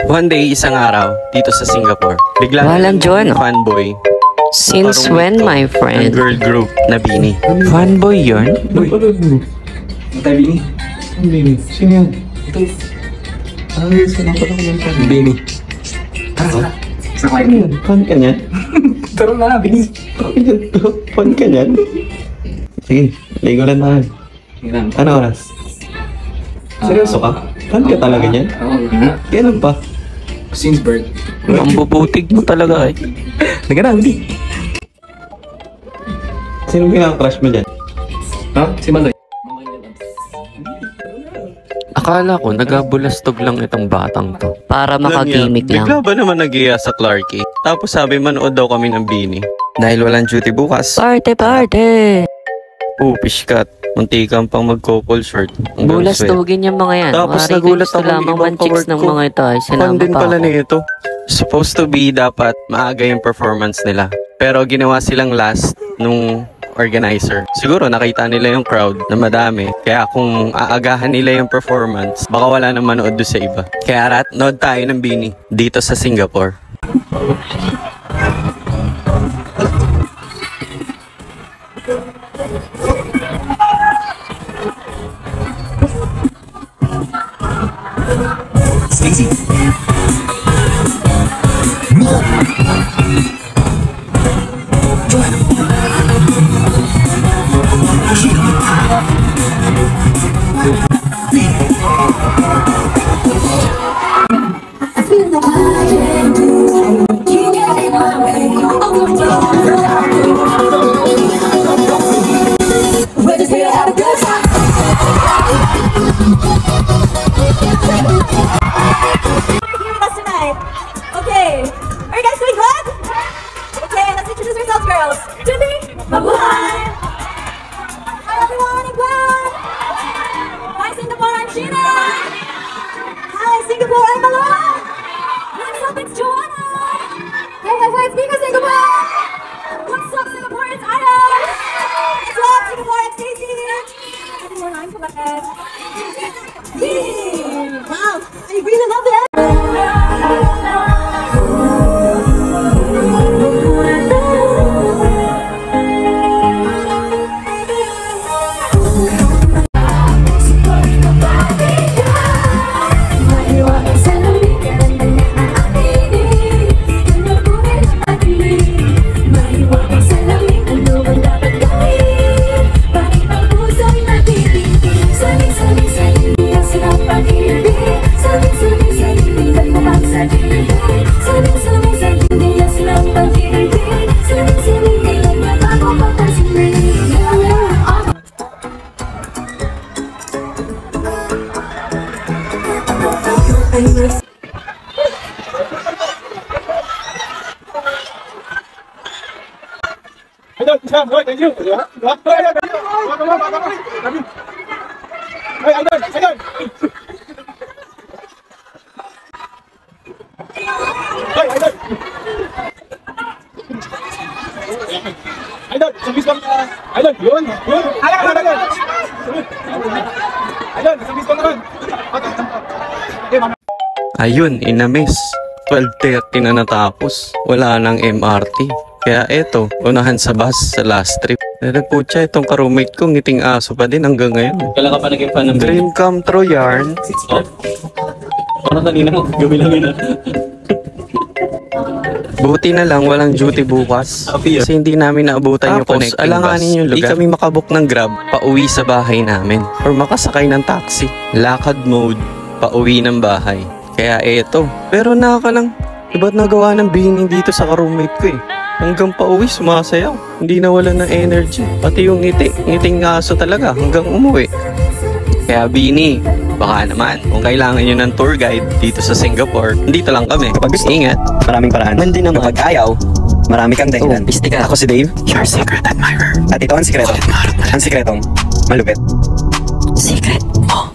One day, isang araw, dito sa Singapore, bigla Walang John. fanboy. Since when, my Ang friend? girl group na Bini. Fanboy yun? Antay, Bini. Ang Bini. Sino yan? Ito. Sino ko lang yan? Bini. Tara. Sakay mo yun. Fan ka niyan? Tara na, Bini. Fan ka niyan? Sige, ligo lang tayo. Ano oras? Seryoso ka? Fan ka talaga niyan? Oo. Kailan pa? Since birth. Ang bubutig mo talaga eh. Nagana, Bini. Sino pinaka-crush mo dyan? Ha? Si Maloy. Akala ko nagabulastog lang itong batang to. Para makagimik Bigla lang. ba naman nag-iya sa Clarky? Tapos sabi manood daw kami ng Bini. Dahil walang duty bukas. Party! Fish cut. Munti kang pang mag-couple short. Hanggang sweat. Bulastugin yung mga yan. Tapos Wari nagulat gusto ako lamang ibang man chicks kawork ng ko. mga ito ay Fan sinama din pa pala ako. nito. Supposed to be dapat maaga yung performance nila. Pero ginawa silang last nung organizer. Siguro nakita nila yung crowd na madami. Kaya kung aagahan nila yung performance, baka wala nang manood doon sa iba. Kaya rat, nood tayo ng Bini dito sa Singapore. Stacy. Okay, are you guys doing good? Okay, let's introduce ourselves, girls. Jimmy, Mabuhay. Hi everyone, I'm Gwen. Hi Singapore, I'm Sheena. Hi Singapore, I'm Malone. What's up, it's Joanna. Hey, it's Mika Singapore. What's up, Singapore, it's Iris. What's up, Singapore, it's Stacey. Everyone, I'm Colette. Wow, I really love it. Ayun, inamis. 12:30 na natapos. Wala nang MRT. Kaya eto, unahan sa bus sa last trip. Pero putya, itong ka-roommate ko, ngiting aso pa din hanggang ngayon. Kailan ka pa naging fan ng Bini? Dream come true, yarn. Parang kanina mo. Gabi lang yun. Buti na lang walang duty bukas. Kasi hindi namin naabutan yung connecting alanganin bus. yung lugar. Di kami makabook ng Grab pauwi sa bahay namin. Or makasakay ng taxi. Lakad mode, pauwi ng bahay. Kaya eto. Pero naka lang, iba't nagawa ng Bini dito sa ka-roommate ko eh. Hanggang pauwi, sumasayaw. Hindi nawalan ng energy. Pati yung ngiting aso talaga hanggang umuwi. Kaya Bini, baka naman, kung kailangan nyo ng tour guide dito sa Singapore, dito lang kami. Kapag gusto, ingat. maraming paraan. Hindi naman. Kapag ayaw, marami kang dahilan. Piste ka. Ako si Dave. Your secret admirer. At ito ang sikreto. Ang sikretong malupit. Secret mo.